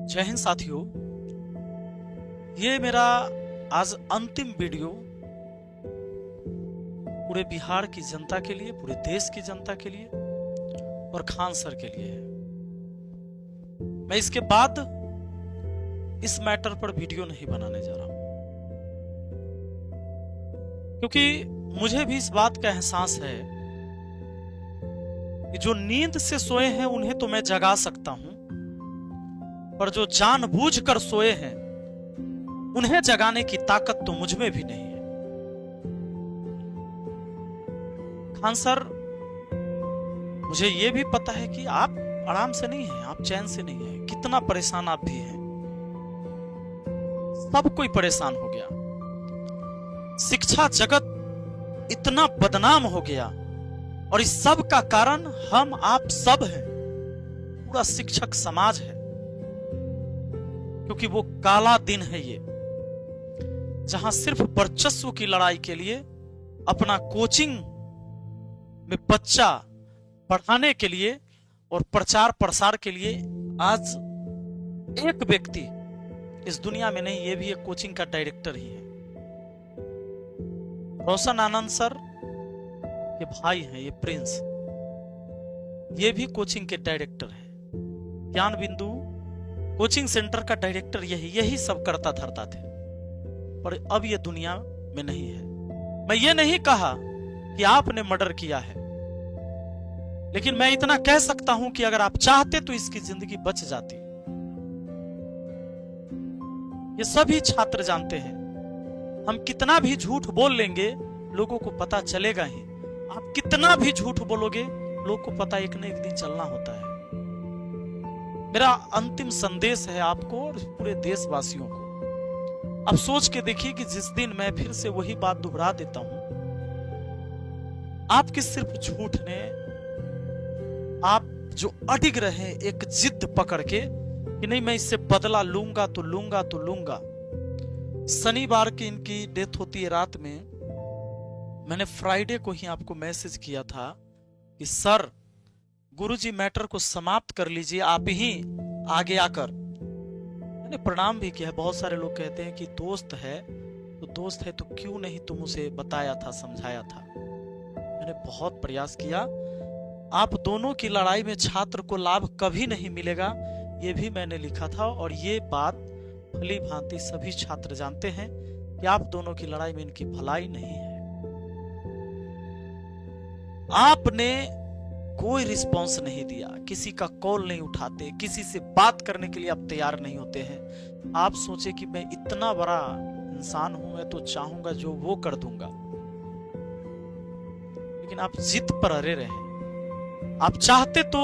जय हिंद साथियों। ये मेरा आज अंतिम वीडियो पूरे बिहार की जनता के लिए, पूरे देश की जनता के लिए और खान सर के लिए है। मैं इसके बाद इस मैटर पर वीडियो नहीं बनाने जा रहा हूं, क्योंकि मुझे भी इस बात का एहसास है कि जो नींद से सोए हैं उन्हें तो मैं जगा सकता हूं, पर जो जानबूझकर सोए हैं उन्हें जगाने की ताकत तो मुझ में भी नहीं है। खान सर, मुझे यह भी पता है कि आप आराम से नहीं हैं, आप चैन से नहीं हैं, कितना परेशान आप भी हैं। सब कोई परेशान हो गया, शिक्षा जगत इतना बदनाम हो गया और इस सब का कारण हम आप सब हैं, पूरा शिक्षक समाज है। क्योंकि वो काला दिन है ये, जहां सिर्फ वर्चस्व की लड़ाई के लिए, अपना कोचिंग में बच्चा पढ़ाने के लिए और प्रचार प्रसार के लिए आज एक व्यक्ति इस दुनिया में नहीं, ये भी एक कोचिंग का डायरेक्टर ही है। रोशन आनंद सर ये भाई हैं, ये प्रिंस, ये भी कोचिंग के डायरेक्टर है। ज्ञान बिंदु कोचिंग सेंटर का डायरेक्टर यही सब करता धरता थे, पर अब ये दुनिया में नहीं है। मैं ये नहीं कहा कि आपने मर्डर किया है, लेकिन मैं इतना कह सकता हूं कि अगर आप चाहते तो इसकी जिंदगी बच जाती। ये सभी छात्र जानते हैं, हम कितना भी झूठ बोल लेंगे लोगों को पता चलेगा ही। आप कितना भी झूठ बोलोगे लोगों को पता एक न एक दिन चलना होता है। मेरा अंतिम संदेश है आपको और पूरे देशवासियों को। अब सोच के देखिए कि जिस दिन मैं फिर से वही बात दोहरा देता हूं, आपके सिर्फ झूठ ने, आप जो अडिग रहे एक जिद पकड़ के कि नहीं मैं इससे बदला लूंगा तो लूंगा तो लूंगा। शनिवार की इनकी डेथ होती है रात में, मैंने फ्राइडे को ही आपको मैसेज किया था कि सर गुरुजी मैटर को समाप्त कर लीजिए, आप ही आगे आकर। मैंने प्रणाम भी किया है। बहुत सारे लोग कहते हैं कि दोस्त है तो दोस्त है तो क्यों नहीं तुम उसे बताया था, समझाया था। मैंने बहुत प्रयास किया। आप दोनों की लड़ाई में छात्र को लाभ कभी नहीं मिलेगा, ये भी मैंने लिखा था, और ये बात भली भांति सभी छात्र जानते हैं कि आप दोनों की लड़ाई में इनकी भलाई नहीं है। आपने कोई रिस्पॉन्स नहीं दिया, किसी का कॉल नहीं उठाते, किसी से बात करने के लिए आप तैयार नहीं होते हैं। आप सोचे कि मैं इतना बड़ा इंसान हूं, मैं तो चाहूंगा जो वो कर दूंगा, लेकिन आप जिद पर अड़े रहे। आप चाहते तो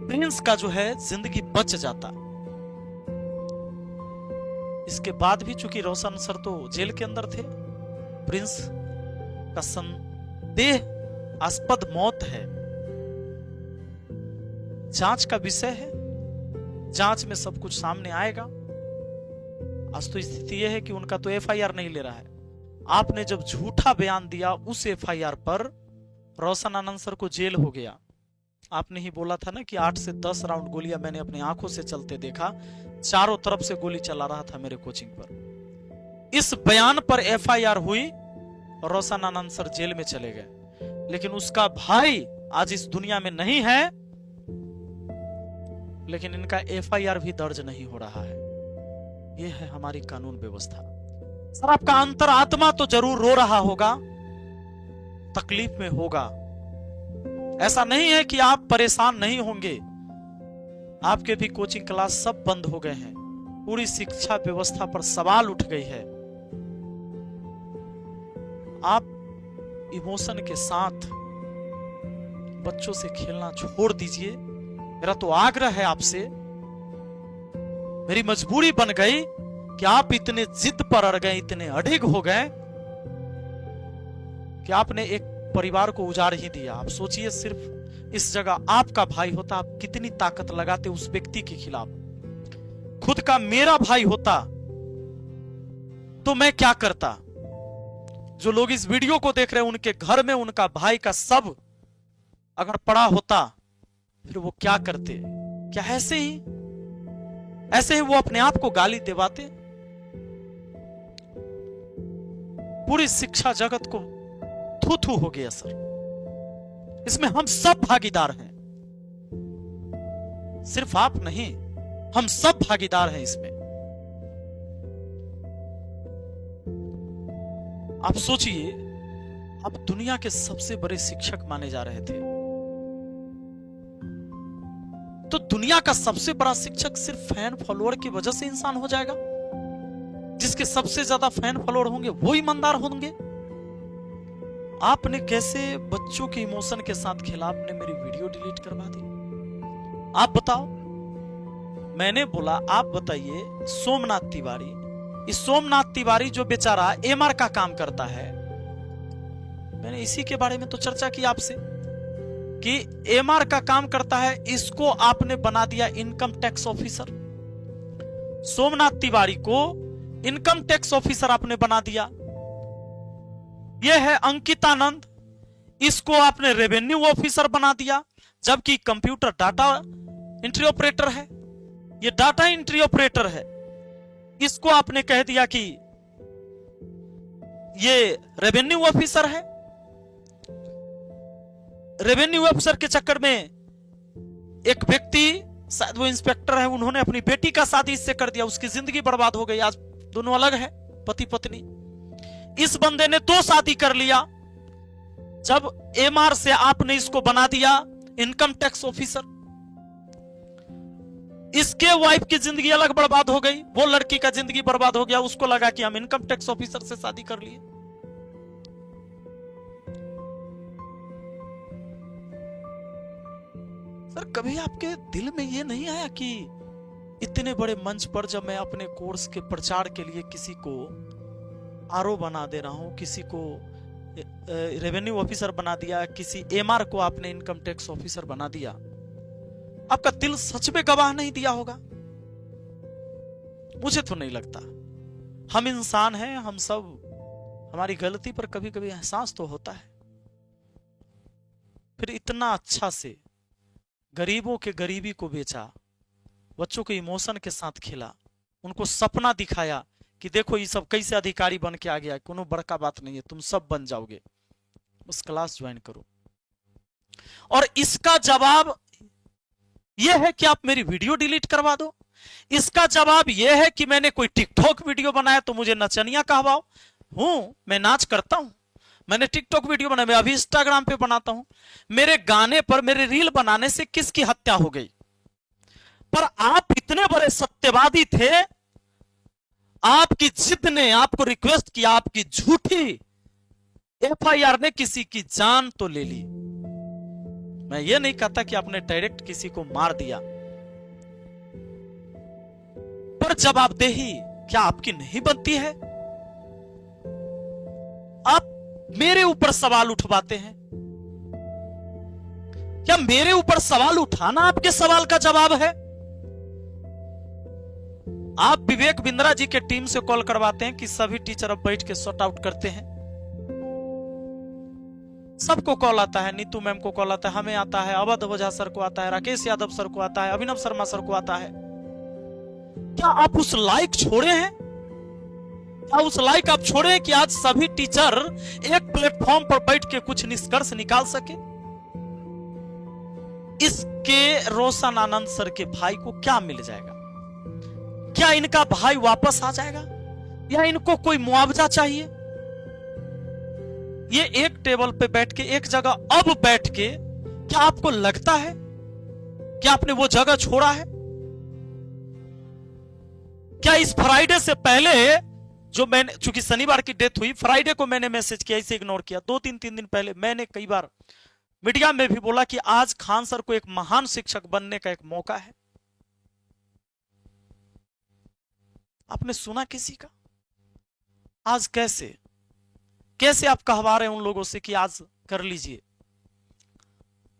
प्रिंस का जो है जिंदगी बच जाता। इसके बाद भी चूंकि रोशन सर तो जेल के अंदर थे, प्रिंस का संदेह आस्पद मौत है। जांच का विषय है, जांच में सब कुछ सामने आएगा। आज तो स्थिति यह है कि उनका तो एफआईआर नहीं ले रहा है। आपने जब झूठा बयान दिया उस एफआईआर पर रोशन आनंद सर को जेल हो गया। आपने ही बोला था ना कि 8 से 10 राउंड गोलियां मैंने अपनी आंखों से चलते देखा, चारों तरफ से गोली चला रहा था मेरे कोचिंग पर। इस बयान पर एफआईआर हुई, रोशन आनंद सर जेल में चले गए, लेकिन उसका भाई आज इस दुनिया में नहीं है, लेकिन इनका एफआईआर भी दर्ज नहीं हो रहा है। यह है हमारी कानून व्यवस्था। सर आपका अंतरात्मा तो जरूर रो रहा होगा, तकलीफ में होगा। ऐसा नहीं है कि आप परेशान नहीं होंगे। आपके भी कोचिंग क्लास सब बंद हो गए हैं, पूरी शिक्षा व्यवस्था पर सवाल उठ गई है। आप इमोशन के साथ बच्चों से खेलना छोड़ दीजिए। मेरा तो आग्रह है आपसे, मेरी मजबूरी बन गई कि आप इतने जिद पर अड़ गए, इतने अडिग हो गए कि आपने एक परिवार को उजाड़ ही दिया। आप सोचिए, सिर्फ इस जगह आपका भाई होता, आप कितनी ताकत लगाते उस व्यक्ति के खिलाफ। खुद का मेरा भाई होता तो मैं क्या करता। जो लोग इस वीडियो को देख रहे हैं, उनके घर में उनका भाई का शव अगर पड़ा होता, फिर वो क्या करते। क्या ऐसे ही ऐसे ही वो अपने आप को गाली दिलवाते। पूरी शिक्षा जगत को थू थू हो गया सर। इसमें हम सब भागीदार हैं, सिर्फ आप नहीं, हम सब भागीदार हैं इसमें। आप सोचिए, आप दुनिया के सबसे बड़े शिक्षक माने जा रहे थे, तो दुनिया का सबसे बड़ा शिक्षक सिर्फ फैन फॉलोअर की वजह से इंसान हो जाएगा? जिसके सबसे ज्यादा फैन फॉलोअर होंगे वो ईमानदार होंगे? आपने कैसे बच्चों के इमोशन के साथ खेला? आपने मेरी वीडियो डिलीट करवा दी। आप बताओ। मैंने बोला आप बताइए, सोमनाथ तिवारी, इस सोमनाथ तिवारी जो बेचारा एमआर का काम करता है, मैंने इसी के बारे में तो चर्चा की आपसे कि एमआर का काम करता है, इसको आपने बना दिया income tax officer. Somnath Tiwari को इनकम टैक्स ऑफिसर आपने बना दिया। यह है अंकितानंद, इसको आपने रेवेन्यू ऑफिसर बना दिया, जबकि कंप्यूटर डाटा एंट्री ऑपरेटर है। यह डाटा एंट्री ऑपरेटर है, इसको आपने कह दिया कि ये रेवेन्यू ऑफिसर है। रेवेन्यू ऑफिसर के चक्कर में एक व्यक्ति, शायद वो इंस्पेक्टर है, उन्होंने अपनी बेटी का शादी इससे कर दिया, उसकी जिंदगी बर्बाद हो गई। आज दोनों अलग है, पति पत्नी। इस बंदे ने 2 शादी कर लिया। जब एमआर से आपने इसको बना दिया इनकम टैक्स ऑफिसर, इसके वाइफ की जिंदगी अलग बर्बाद हो गई, वो लड़की का जिंदगी बर्बाद हो गया। उसको लगा कि हम इनकम टैक्स ऑफिसर से शादी कर लिए। सर, कभी आपके दिल में ये नहीं आया कि इतने बड़े मंच पर जब मैं अपने कोर्स के प्रचार के लिए किसी को आरओ बना दे रहा हूं, किसी को रेवेन्यू ऑफिसर बना दिया, किसी एमआर को आपने इनकम टैक्स ऑफिसर बना दिया, आपका दिल सच में गवाह नहीं दिया होगा? मुझे तो नहीं लगता। हम इंसान हैं, हम सब, हमारी गलती पर कभी कभी एहसास तो होता है। फिर इतना अच्छा से गरीबों के गरीबी को बेचा, बच्चों के इमोशन के साथ खेला, उनको सपना दिखाया कि देखो ये सब कैसे अधिकारी बन के आ गया, कोनो बड़का बात नहीं है, तुम सब बन जाओगे, बस क्लास ज्वाइन करो। और इसका जवाब यह है कि आप मेरी वीडियो डिलीट करवा दो। इसका जवाब यह है कि मैंने कोई टिकटॉक वीडियो बनाया तो मुझे नचनिया कहवाओ। हूं, मैं नाच करता हूं, मैंने टिकटॉक वीडियो बनाया, मैं अभी इंस्टाग्राम पे बनाता हूं। मेरे गाने पर, मेरे रील बनाने से किसकी हत्या हो गई? पर आप इतने बड़े सत्यवादी थे, आपकी जिद ने आपको रिक्वेस्ट किया, आपकी झूठी एफआईआर ने किसी की जान तो ले ली। मैं ये नहीं कहता कि आपने डायरेक्ट किसी को मार दिया, पर जवाबदेही क्या आपकी नहीं बनती है? आप मेरे ऊपर सवाल उठवाते हैं। क्या मेरे ऊपर सवाल उठाना आपके सवाल का जवाब है? आप विवेक बिंद्रा जी के टीम से कॉल करवाते हैं कि सभी टीचर अब बैठ के सॉर्ट आउट करते हैं। सबको कॉल आता है, नीतू मैम को कॉल आता है, हमें आता है, अवध ओझा सर को आता है, राकेश यादव सर को आता है, अभिनव शर्मा सर को आता है। क्या आप उस लाइक छोड़े हैं? क्या उस लाइक आप छोड़े हैं कि आज सभी टीचर एक प्लेटफॉर्म पर बैठ के कुछ निष्कर्ष निकाल सके? इसके रोशन आनंद सर के भाई को क्या मिल जाएगा? क्या इनका भाई वापस आ जाएगा या इनको कोई मुआवजा चाहिए? ये एक टेबल पे बैठ के, एक जगह अब बैठ के, क्या आपको लगता है कि आपने वो जगह छोड़ा है? क्या इस फ्राइडे से पहले, जो मैंने, चूंकि शनिवार की डेथ हुई, फ्राइडे को मैंने मैसेज किया, इसे इग्नोर किया। 2-3 दिन पहले मैंने कई बार मीडिया में भी बोला कि आज खान सर को एक महान शिक्षक बनने का एक मौका है। आपने सुना किसी का? आज कैसे आप कहवा रहे हैं उन लोगों से कि आज कर लीजिए?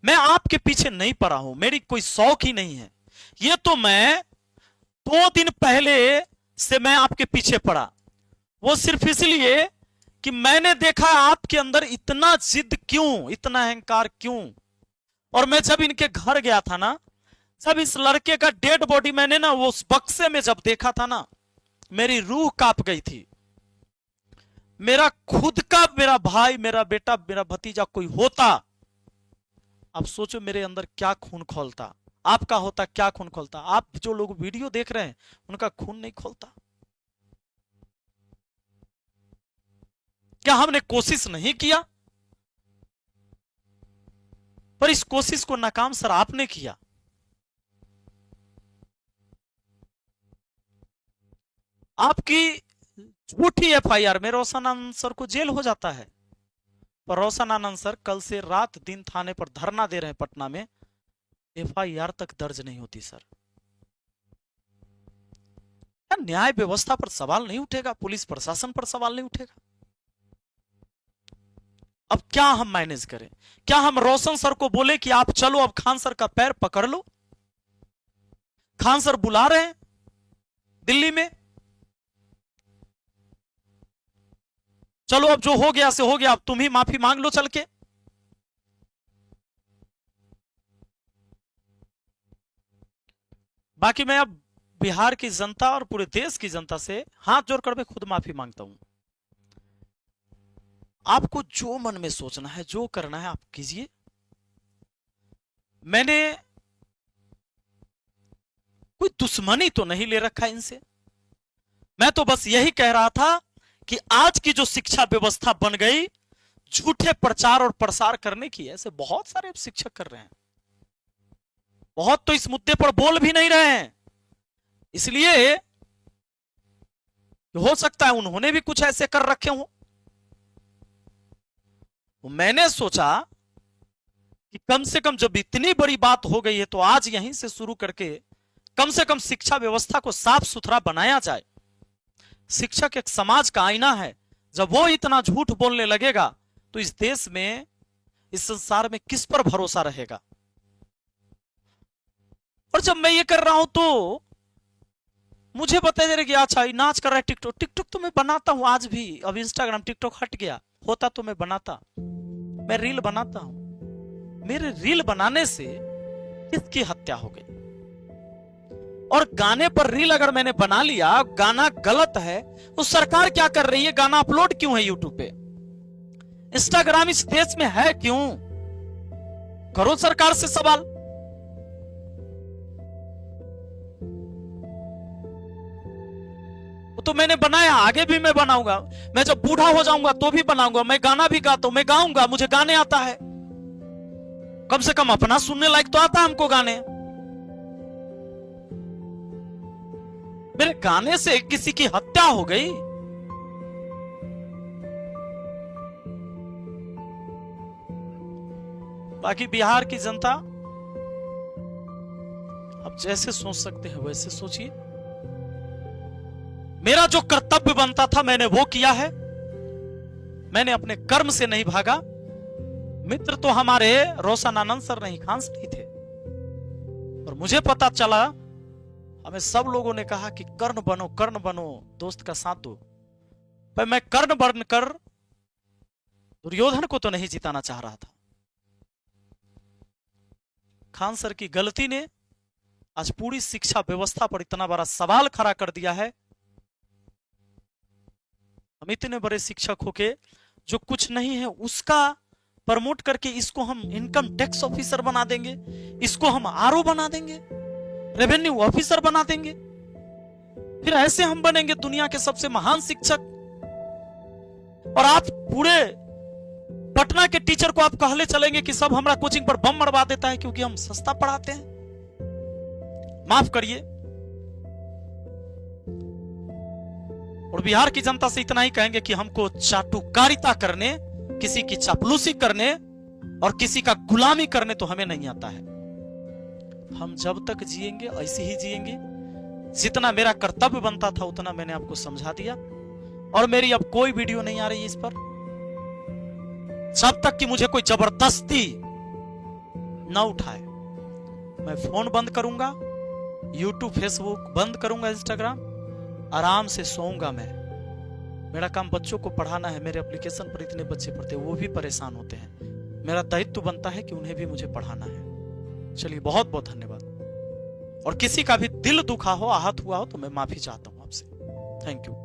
मैं आपके पीछे नहीं पड़ा हूं, मेरी कोई शौक ही नहीं है। ये तो मैं 2 दिन पहले से मैं आपके पीछे पड़ा, वो सिर्फ इसलिए कि मैंने देखा आपके अंदर इतना जिद क्यों, इतना अहंकार क्यों। और मैं जब इनके घर गया था ना, सब इस लड़के का डेड बॉडी मैंने ना वो उस बक्से में जब देखा था ना, मेरी रूह कांप गई थी। मेरा खुद का, मेरा भाई, मेरा बेटा, मेरा भतीजा कोई होता, अब सोचो मेरे अंदर क्या खून खोलता। आपका होता क्या खून खोलता। आप जो लोग वीडियो देख रहे हैं उनका खून नहीं खोलता। क्या हमने कोशिश नहीं किया? पर इस कोशिश को नाकाम सर आपने किया। आपकी झूठी एफआईआर में रोशन आनंद सर को जेल हो जाता है। पर रोशन आनंद सर कल से रात दिन थाने पर धरना दे रहे हैं पटना में, एफआईआर तक दर्ज नहीं होती सर। क्या न्याय व्यवस्था पर सवाल नहीं उठेगा? पुलिस प्रशासन पर सवाल नहीं उठेगा? अब क्या हम मैनेज करें? क्या हम रोशन सर को बोले कि आप चलो अब खान सर का पैर पकड़ लो? खान सर बुला रहे हैं दिल्ली में, चलो अब जो हो गया से हो गया, अब तुम ही माफी मांग लो चल के। बाकी मैं अब बिहार की जनता और पूरे देश की जनता से हाथ जोड़कर मैं खुद माफी मांगता हूं। आपको जो मन में सोचना है, जो करना है आप कीजिए। मैंने कोई दुश्मनी तो नहीं ले रखा इनसे। मैं तो बस यही कह रहा था कि आज की जो शिक्षा व्यवस्था बन गई झूठे प्रचार और प्रसार करने की, ऐसे बहुत सारे शिक्षक कर रहे हैं। बहुत तो इस मुद्दे पर बोल भी नहीं रहे हैं, इसलिए हो सकता है उन्होंने भी कुछ ऐसे कर रखे हो। मैंने सोचा कि कम से कम जब इतनी बड़ी बात हो गई है तो आज यहीं से शुरू करके कम से कम शिक्षा व्यवस्था को साफ सुथरा बनाया जाए। शिक्षक एक समाज का आईना है। जब वो इतना झूठ बोलने लगेगा तो इस देश में, इस संसार में किस पर भरोसा रहेगा? और जब मैं ये कर रहा हूं तो मुझे बताया जा रहा है कि अच्छा नाच कर रहा है टिकटॉक। टिकटॉक तो मैं बनाता हूं आज भी। अब इंस्टाग्राम टिकटॉक हट गया, होता तो मैं बनाता। मैं रील बनाता हूं। मेरे रील बनाने से किसकी हत्या हो गई? और गाने पर रील अगर मैंने बना लिया, गाना गलत है, तो सरकार क्या कर रही है? गाना अपलोड क्यों है यूट्यूब पे? इंस्टाग्राम इस देश में है क्यों? करो सरकार से सवाल। तो मैंने बनाया, आगे भी मैं बनाऊंगा। मैं जब बूढ़ा हो जाऊंगा तो भी बनाऊंगा। मैं गाना भी गाता हूं, मैं गाऊंगा, मुझे गाने आता है। कम से कम अपना सुनने लायक तो आता हमको गाने। मेरे गाने से किसी की हत्या हो गई? बाकी बिहार की जनता अब जैसे सोच सकते हैं वैसे सोचिए। मेरा जो कर्तव्य बनता था मैंने वो किया है। मैंने अपने कर्म से नहीं भागा। मित्र तो हमारे रोशन आनंद सर नहीं, खान सर ही थे। और मुझे पता चला, हमें सब लोगों ने कहा कि कर्ण बनो, कर्ण बनो, दोस्त का साथ दो। पर मैं कर्ण बनकर दुर्योधन को तो नहीं जिताना चाह रहा था। खान सर की गलती ने आज पूरी शिक्षा व्यवस्था पर इतना बड़ा सवाल खड़ा कर दिया है। हम इतने बड़े शिक्षक होके जो कुछ नहीं है उसका प्रमोट करके इसको हम इनकम टैक्स ऑफिसर बना देंगे, इसको हम आरओ बना देंगे, रेवेन्यू ऑफिसर बना देंगे। फिर ऐसे हम बनेंगे दुनिया के सबसे महान शिक्षक। और आप पूरे पटना के टीचर को आप कहले चलेंगे कि सब हमारा कोचिंग पर बम मरवा देता है क्योंकि हम सस्ता पढ़ाते हैं। माफ करिए। और बिहार की जनता से इतना ही कहेंगे कि हमको चाटुकारिता करने, किसी की चापलूसी करने और किसी का गुलामी करने तो हमें नहीं आता है। हम जब तक जिएंगे ऐसे ही जिएंगे। जितना मेरा कर्तव्य बनता था उतना मैंने आपको समझा दिया। और मेरी अब कोई वीडियो नहीं आ रही है इस पर, जब तक कि मुझे कोई जबरदस्ती ना उठाए। मैं फोन बंद करूंगा, यूट्यूब फेसबुक बंद करूंगा, इंस्टाग्राम, आराम से सोऊंगा। मैं, मेरा काम बच्चों को पढ़ाना है। मेरे एप्लीकेशन पर इतने बच्चे पढ़ते हैं, वो भी परेशान होते हैं। मेरा दायित्व बनता है कि उन्हें भी मुझे पढ़ाना है। चलिए, बहुत बहुत धन्यवाद। और किसी का भी दिल दुखा हो, आहत हुआ हो, तो मैं माफी चाहता हूं आपसे। Thank you.